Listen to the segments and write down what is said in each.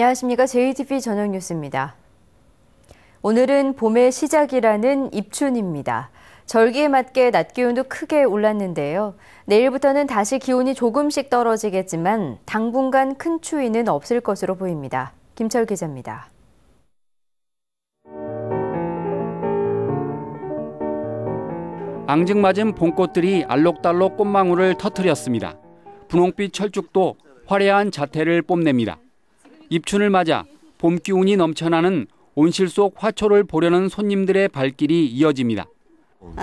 안녕하십니까. JTBC 저녁 뉴스입니다. 오늘은 봄의 시작이라는 입춘입니다. 절기에 맞게 낮 기온도 크게 올랐는데요. 내일부터는 다시 기온이 조금씩 떨어지겠지만 당분간 큰 추위는 없을 것으로 보입니다. 김철 기자입니다. 앙증맞은 봄꽃들이 알록달록 꽃망울을 터뜨렸습니다. 분홍빛 철쭉도 화려한 자태를 뽐냅니다. 입춘을 맞아 봄 기운이 넘쳐나는 온실 속 화초를 보려는 손님들의 발길이 이어집니다.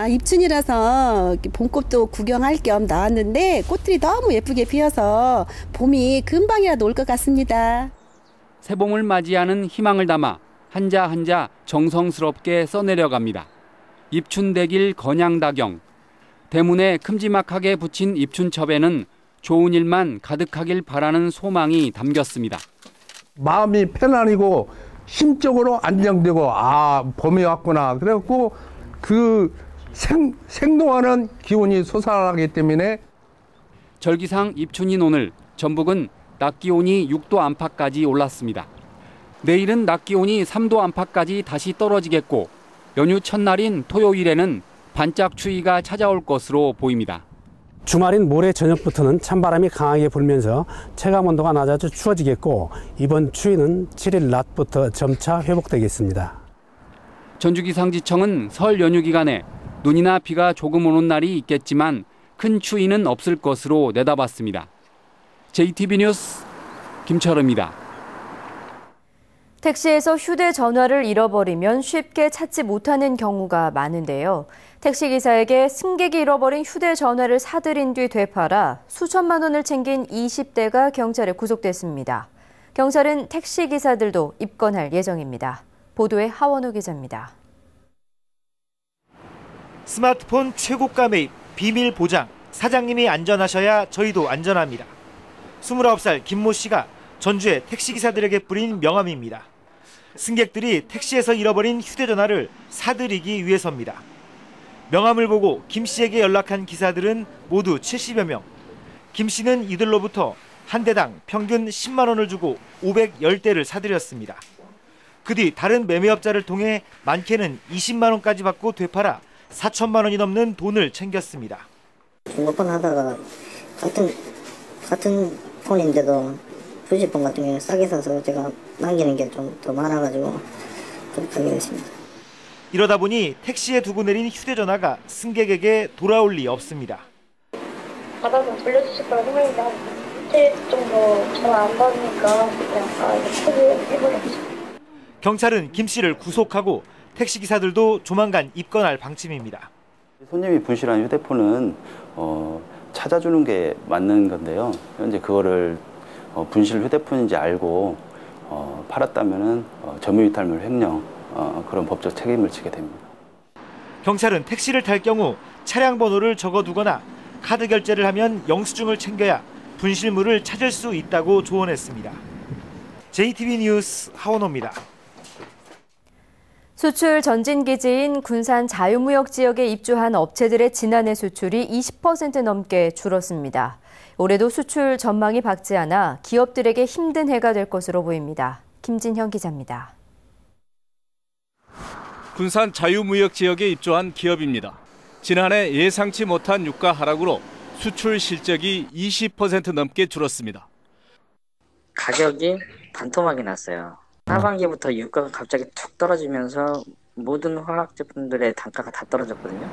입춘이라서 봄꽃도 구경할 겸 나왔는데 꽃들이 너무 예쁘게 피어서 봄이 금방이라도 올 것 같습니다. 새봄을 맞이하는 희망을 담아 한자 한자 정성스럽게 써내려갑니다. 입춘대길 건양다경. 대문에 큼지막하게 붙인 입춘첩에는 좋은 일만 가득하길 바라는 소망이 담겼습니다. 마음이 편안이고 심적으로 안정되고 봄이 왔구나. 그래갖고 그 생동하는 기운이 솟아나기 때문에 절기상 입춘인 오늘 전북은 낮 기온이 6도 안팎까지 올랐습니다. 내일은 낮 기온이 3도 안팎까지 다시 떨어지겠고 연휴 첫날인 토요일에는 반짝 추위가 찾아올 것으로 보입니다. 주말인 모레 저녁부터는 찬바람이 강하게 불면서 체감온도가 낮아져 추워지겠고 이번 추위는 7일 낮부터 점차 회복되겠습니다. 전주기상지청은 설 연휴 기간에 눈이나 비가 조금 오는 날이 있겠지만 큰 추위는 없을 것으로 내다봤습니다. JTBC 뉴스 김철우입니다. 택시에서 휴대전화를 잃어버리면 쉽게 찾지 못하는 경우가 많은데요. 택시기사에게 승객이 잃어버린 휴대전화를 사들인 뒤 되팔아 수천만 원을 챙긴 20대가 경찰에 구속됐습니다. 경찰은 택시기사들도 입건할 예정입니다. 보도에 하원우 기자입니다. 스마트폰 최고가 매입, 비밀 보장, 사장님이 안전하셔야 저희도 안전합니다. 29살 김모 씨가 전주의 택시기사들에게 뿌린 명함입니다. 승객들이 택시에서 잃어버린 휴대전화를 사들이기 위해서입니다. 명함을 보고 김 씨에게 연락한 기사들은 모두 70여 명. 김 씨는 이들로부터 한 대당 평균 10만 원을 주고 510대를 사들였습니다. 그 뒤 다른 매매업자를 통해 많게는 20만 원까지 받고 되팔아 4천만 원이 넘는 돈을 챙겼습니다. 중고폰 하다가 같은 폰인데도 휴지폰 같은 경우는 싸게 사서 제가 남기는 게 좀 더 많아가지고 그렇게 하게 됐습니다. 이러다 보니 택시에 두고 내린 휴대전화가 승객에게 돌아올 리 없습니다. 받아서 돌려주실 거라 생각했는데 이틀 정도 전화 안 받으니까 그냥 이거 포기해버렸죠. 경찰은 김 씨를 구속하고 택시기사들도 조만간 입건할 방침입니다. 손님이 분실한 휴대폰은 찾아주는 게 맞는 건데요. 현재 그거를 분실 휴대폰인지 알고 팔았다면은 점유이탈물 횡령 그런 법적 책임을 지게 됩니다. 경찰은 택시를 탈 경우 차량 번호를 적어두거나 카드 결제를 하면 영수증을 챙겨야 분실물을 찾을 수 있다고 조언했습니다. JTBC 뉴스 하원호입니다. 수출 전진기지인 군산 자유무역 지역에 입주한 업체들의 지난해 수출이 20% 넘게 줄었습니다. 올해도 수출 전망이 밝지 않아 기업들에게 힘든 해가 될 것으로 보입니다. 김진형 기자입니다. 군산 자유무역 지역에 입주한 기업입니다. 지난해 예상치 못한 유가 하락으로 수출 실적이 20% 넘게 줄었습니다. 가격이 반토막이 났어요. 하반기부터 유가가 갑자기 툭 떨어지면서 모든 화학 제품들의 단가가 다 떨어졌거든요.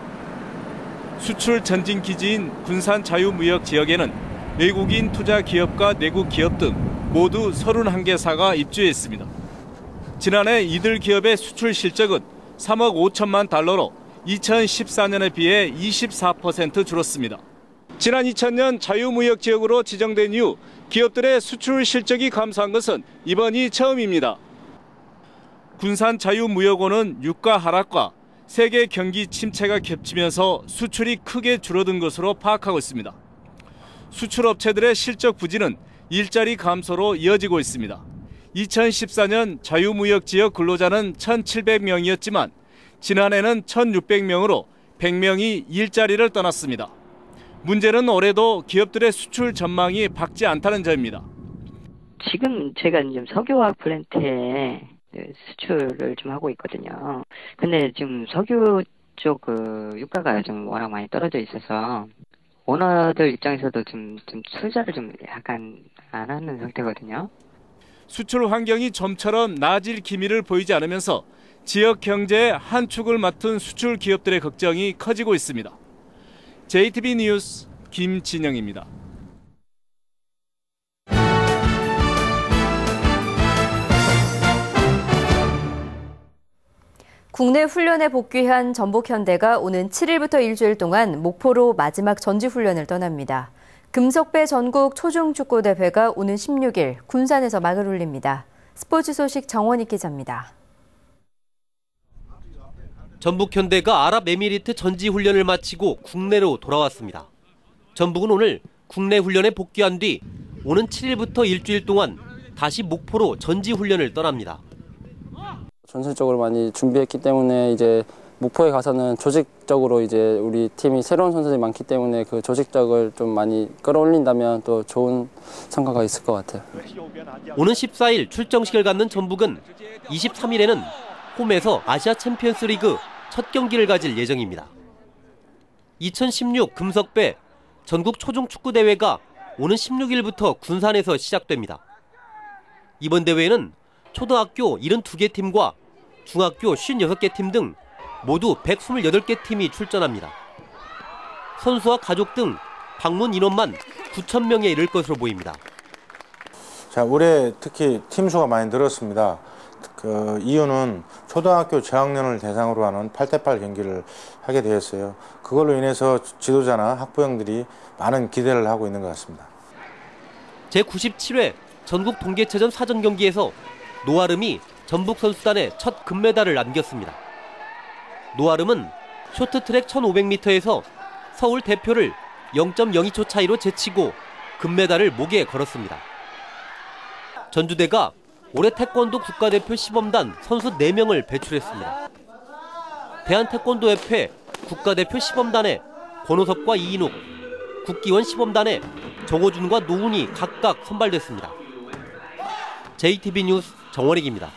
수출 전진 기지인 군산 자유무역 지역에는 외국인 투자 기업과 내국 기업 등 모두 31개사가 입주했습니다. 지난해 이들 기업의 수출 실적은 3억 5천만 달러로 2014년에 비해 24% 줄었습니다. 지난 2000년 자유무역 지역으로 지정된 이후 기업들의 수출 실적이 감소한 것은 이번이 처음입니다. 군산 자유무역원은 유가 하락과 세계 경기 침체가 겹치면서 수출이 크게 줄어든 것으로 파악하고 있습니다. 수출업체들의 실적 부진은 일자리 감소로 이어지고 있습니다. 2014년 자유무역 지역 근로자는 1,700명이었지만 지난해는 1,600명으로 100명이 일자리를 떠났습니다. 문제는 올해도 기업들의 수출 전망이 밝지 않다는 점입니다. 지금 제가 지금 석유화학 플랜트에 수출을 좀 하고 있거든요. 근데 지금 석유 쪽 유가가 좀 워낙 많이 떨어져 있어서 오너들 입장에서도 좀 투자를 좀 약간 안 하는 상태거든요. 수출 환경이 좀처럼 나아질 기미를 보이지 않으면서 지역 경제의 한 축을 맡은 수출 기업들의 걱정이 커지고 있습니다. JTB 뉴스 김진영입니다. 국내 훈련에 복귀한 전북현대가 오는 7일부터 일주일 동안 목포로 마지막 전지훈련을 떠납니다. 금석배 전국 초중축구대회가 오는 16일 군산에서 막을 올립니다. 스포츠 소식 정원익 기자입니다. 전북현대가 아랍에미리트 전지훈련을 마치고 국내로 돌아왔습니다. 전북은 오늘 국내 훈련에 복귀한 뒤 오는 7일부터 일주일 동안 다시 목포로 전지훈련을 떠납니다. 전술적으로 많이 준비했기 때문에 이제 목포에 가서는 조직적으로 이제 우리 팀이 새로운 선수들이 많기 때문에 그 조직적을 좀 많이 끌어올린다면 또 좋은 성과가 있을 것 같아요. 오는 14일 출정식을 갖는 전북은 23일에는 홈에서 아시아 챔피언스 리그 첫 경기를 가질 예정입니다. 2016 금석배 전국 초중축구대회가 오는 16일부터 군산에서 시작됩니다. 이번 대회에는 초등학교 72개 팀과 중학교 56개 팀 등 모두 128개 팀이 출전합니다. 선수와 가족 등 방문 인원만 9,000명에 이를 것으로 보입니다. 자, 올해 특히 팀 수가 많이 늘었습니다. 그 이유는 초등학교 저학년을 대상으로 하는 8대8 경기를 하게 되었어요. 그걸로 인해서 지도자나 학부형들이 많은 기대를 하고 있는 것 같습니다. 제97회 전국 동계체전 사전 경기에서 노아름이 전북 선수단에 첫 금메달을 안겼습니다. 노아름은 쇼트트랙 1500m에서 서울 대표를 0.02초 차이로 제치고 금메달을 목에 걸었습니다. 전주대가 올해 태권도 국가대표 시범단 선수 4명을 배출했습니다. 대한태권도협회 국가대표 시범단에 권호섭과 이인욱, 국기원 시범단에 정호준과 노훈이 각각 선발됐습니다. JTB 뉴스 정원익입니다.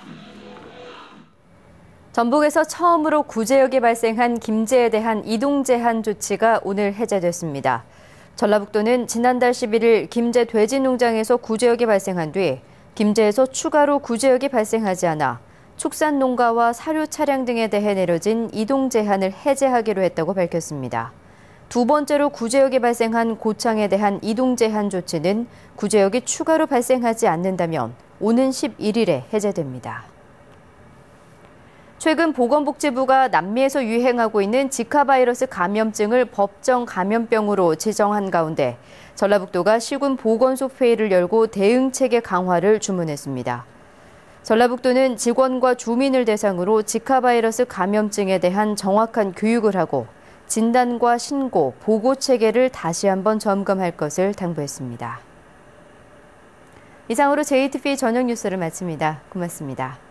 전북에서 처음으로 구제역이 발생한 김제에 대한 이동 제한 조치가 오늘 해제됐습니다. 전라북도는 지난달 11일 김제 돼지농장에서 구제역이 발생한 뒤 김제에서 추가로 구제역이 발생하지 않아 축산농가와 사료 차량 등에 대해 내려진 이동 제한을 해제하기로 했다고 밝혔습니다. 두 번째로 구제역이 발생한 고창에 대한 이동 제한 조치는 구제역이 추가로 발생하지 않는다면 오는 11일에 해제됩니다. 최근 보건복지부가 남미에서 유행하고 있는 지카 바이러스 감염증을 법정 감염병으로 지정한 가운데 전라북도가 시군 보건소 회의를 열고 대응 체계 강화를 주문했습니다. 전라북도는 직원과 주민을 대상으로 지카 바이러스 감염증에 대한 정확한 교육을 하고 진단과 신고, 보고 체계를 다시 한번 점검할 것을 당부했습니다. 이상으로 JTB 저녁 뉴스를 마칩니다. 고맙습니다.